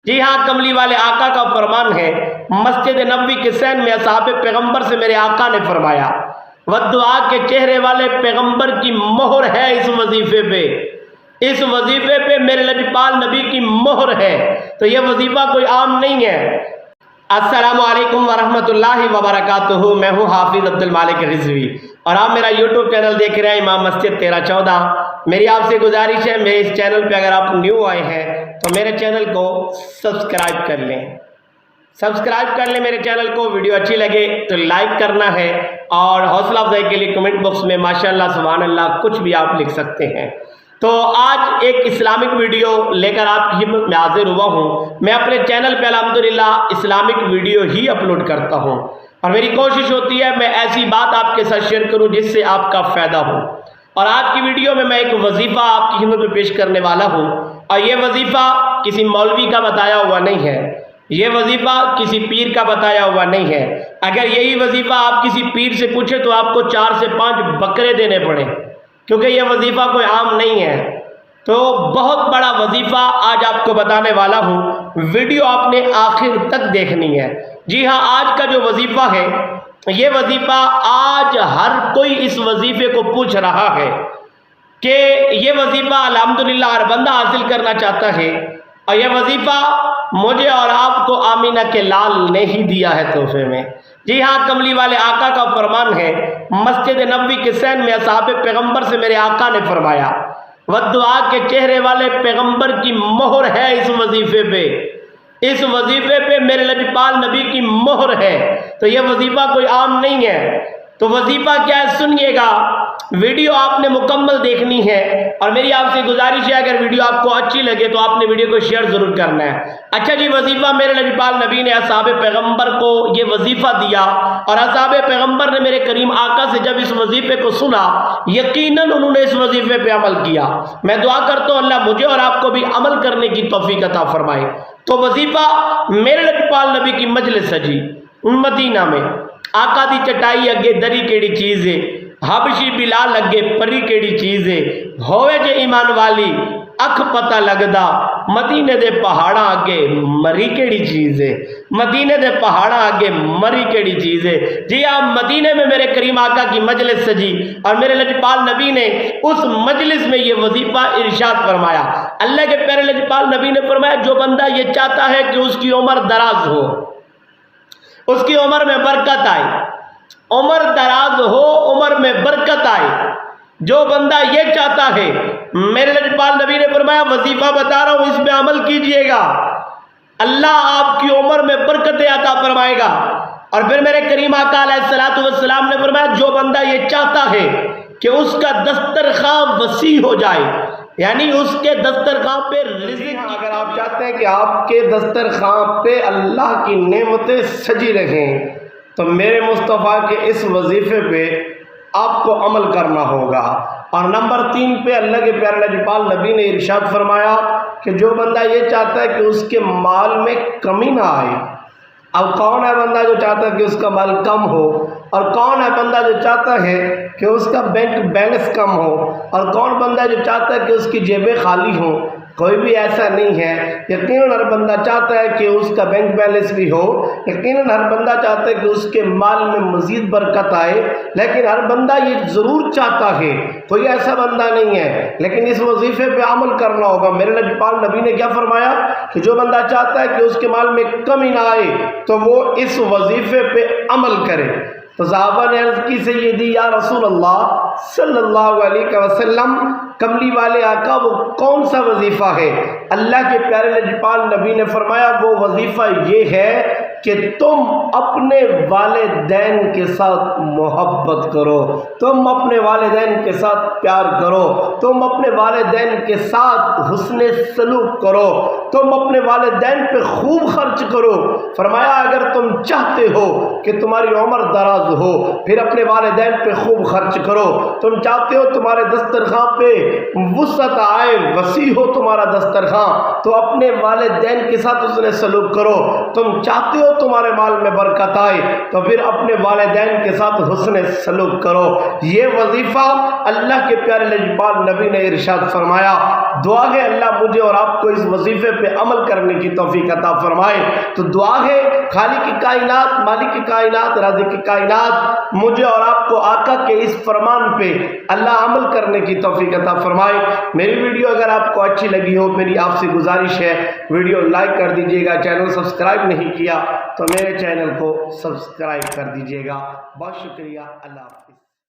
جی ہاں، کملی والے آقا کا فرمان ہے، مسجد نبوی کے سین میں اصحاب پیغمبر سے میرے آقا نے فرمایا، والدعا کے چہرے والے پیغمبر کی مہر ہے اس وظیفے پہ، اس وظیفے پہ میرے لجپال نبی کی مہر ہے۔ تو یہ وظیفہ کوئی عام نہیں ہے۔ السلام علیکم ورحمۃ اللہ وبرکاتہ، میں ہوں حافظ عبد المالک رضوی اور آپ میرا یوٹیوب چینل دیکھ رہے ہیں امام مسجد 1314۔ میری آپ سے گزارش ہے، میرے اس چینل پہ اگر آپ نیو آئے ہیں تو میرے چینل کو سبسکرائب کر لیں، میرے چینل کو۔ ویڈیو اچھی لگے تو لائک کرنا ہے اور حوصلہ افزائی کے لیے کمنٹ باکس میں ماشاءاللہ سبحان اللہ کچھ بھی آپ لکھ سکتے ہیں۔ تو آج ایک اسلامک ویڈیو لے کر آپ کی خدمت میں حاضر ہوا ہوں۔ میں اپنے چینل پہ الحمدللہ اسلامک ویڈیو ہی اپلوڈ کرتا ہوں اور میری کوشش ہوتی ہے میں ایسی بات آپ کے ساتھ شیئر کروں جس سے آپ کا فائدہ ہو۔ اور آج کی ویڈیو میں ایک وظیفہ آپ کی خدمت میں پیش کرنے والا ہوں، اور یہ وظیفہ کسی مولوی کا بتایا ہوا نہیں ہے، یہ وظیفہ کسی پیر کا بتایا ہوا نہیں ہے۔ اگر یہی وظیفہ آپ کسی پیر سے پوچھیں تو آپ کو 4 سے 5 بکرے دینے پڑیں، کیونکہ یہ وظیفہ کوئی عام نہیں ہے۔ تو بہت بڑا وظیفہ آج آپ کو بتانے والا ہوں، ویڈیو آپ نے آخر تک دیکھنی ہے۔ جی ہاں، آج کا جو وظیفہ ہے، یہ وظیفہ آج ہر کوئی اس وظیفے کو پوچھ رہا ہے کہ یہ وظیفہ الحمدللہ ہر بندہ حاصل کرنا چاہتا ہے، اور یہ وظیفہ مجھے اور آپ کو آمینہ کے لال نے ہی دیا ہے تحفے میں۔ جی ہاں، کملی والے آقا کا فرمان ہے، مسجد نبوی کے سین میں اصحاب پیغمبر سے میرے آقا نے فرمایا، والدعا کے چہرے والے پیغمبر کی مہر ہے اس وظیفے پہ، اس وظیفے پہ میرے لجپال نبی کی مہر ہے۔ تو یہ وظیفہ کوئی عام نہیں ہے۔ تو وظیفہ کیا ہے سنیے گا، ویڈیو آپ نے مکمل دیکھنی ہے، اور میری آپ سے گزارش ہے اگر ویڈیو آپ کو اچھی لگے تو آپ نے ویڈیو کو شیئر ضرور کرنا ہے۔ اچھا جی، وظیفہ میرے لجپال نبی نے اصحاب پیغمبر کو یہ وظیفہ دیا، اور اصحاب پیغمبر نے میرے کریم آقا سے جب اس وظیفے کو سنا، یقیناً انہوں نے اس وظیفے پہ عمل کیا۔ میں دعا کرتا ہوں اللہ مجھے اور آپ کو بھی عمل کرنے کی توفیق عطا فرمائے۔ تو وظیفہ میرے لجپال نبی کی مجلس سجی مدینہ میں، آقا دی چٹائی اگے دری کیڑی چیز ہے، حبشی بلال اگے پری کیڑی چیز ہے، ہوئے جے ایمان والی اکھ پتہ لگدا، مدینے دے پہاڑاں اگے مری کیڑی چیز ہے، مدینے دے پہاڑاں اگے مری کیڑی چیز ہے۔ جی آپ مدینے میں میرے کریم آقا کی مجلس سجی، اور میرے لجپال نبی نے اس مجلس میں یہ وظیفہ ارشاد فرمایا۔ اللہ کے پیارے لجپال نبی نے فرمایا، جو بندہ یہ چاہتا ہے کہ اس کی عمر دراز ہو، اس کی عمر میں برکت آئے، عمر دراز ہو، عمر میں برکت آئے، جو بندہ یہ چاہتا ہے، میرے لجپال نبی نے فرمایا وظیفہ بتا رہا ہوں اس پہ عمل کیجئے گا، اللہ آپ کی عمر میں برکت عطا فرمائے گا۔ اور پھر میرے کریم آقا علیہ السلام نے فرمایا جو بندہ یہ چاہتا ہے کہ اس کا دسترخوان وسیع ہو جائے، یعنی اس کے دسترخوان پہ رزق، اگر آپ چاہتے ہیں کہ آپ کے دسترخوان پہ اللہ کی نعمتیں سجی رہیں تو میرے مصطفیٰ کے اس وظیفے پہ آپ کو عمل کرنا ہوگا۔ اور نمبر 3 پہ اللہ کے پیارے لجپال نبی نے ارشاد فرمایا کہ جو بندہ یہ چاہتا ہے کہ اس کے مال میں کمی نہ آئے۔ اب کون ہے بندہ جو چاہتا ہے کہ اس کا مال کم ہو، اور کون ہے بندہ جو چاہتا ہے کہ اس کا بینک بیلنس کم ہو، اور کون بندہ جو چاہتا ہے کہ اس کی جیبیں خالی ہوں؟ کوئی بھی ایسا نہیں ہے۔ یقیناً ہر بندہ چاہتا ہے کہ اس کا بینک بیلنس بھی ہو، یقیناً ہر بندہ چاہتا ہے کہ اس کے مال میں مزید برکت آئے، لیکن ہر بندہ یہ ضرور چاہتا ہے، کوئی ایسا بندہ نہیں ہے، لیکن اس وظیفے پہ عمل کرنا ہوگا۔ میرے لجپال نبی نے کیا فرمایا کہ جو بندہ چاہتا ہے کہ اس کے مال میں کمی نہ آئے تو وہ اس وظیفے پہ عمل کرے۔ تو صحابہ نے عرض کی سیدی یا رسول اللہ صلی اللہ علیہ وسلم، کملی والے آقا وہ کون سا وظیفہ ہے؟ اللہ کے پیارے لجپال نبی نے فرمایا وہ وظیفہ یہ ہے کہ تم اپنے والدین کے ساتھ محبت کرو، تم اپنے والدین کے ساتھ پیار کرو، تم اپنے والدین کے ساتھ حسن سلوک کرو، تم اپنے والدین پہ خوب خرچ کرو۔ فرمایا اگر تم چاہتے ہو کہ تمہاری عمر دراز ہو پھر اپنے والدین پہ خوب خرچ کرو، تم چاہتے ہو تمہارے دسترخوان پہ وسعت آئے، وسیع ہو تمہارا دسترخوان تو اپنے والدین کے ساتھ حسن سلوک کرو، تم چاہتے ہو تمہارے مال میں برکت آئے تو پھر اپنے والدین کے ساتھ حسن سلوک کرو۔ یہ وظیفہ اللہ کے پیارے لجپال نبی نے ارشاد فرمایا دعا ہے اللہ مجھے اور آپ کو اس وظیفے پہ عمل کرنے کی توفیق عطا فرمائے۔ تو دعا ہے خالق کی کائنات، مالک کی کائنات، رازق کی کائنات مجھے اور آپ کو آقا کے اس فرمان پہ اللہ عمل کرنے کی توفیق عطا فرمائے۔ میری ویڈیو اگر آپ کو اچھی لگی ہو، میری آپ سے گزارش ہے ویڈیو لائک کر دیجئے گا، چینل سبسکرائب نہیں کیا تو میرے چینل کو سبسکرائب کر دیجئے گا۔ بہت شکریہ، اللہ حافظ۔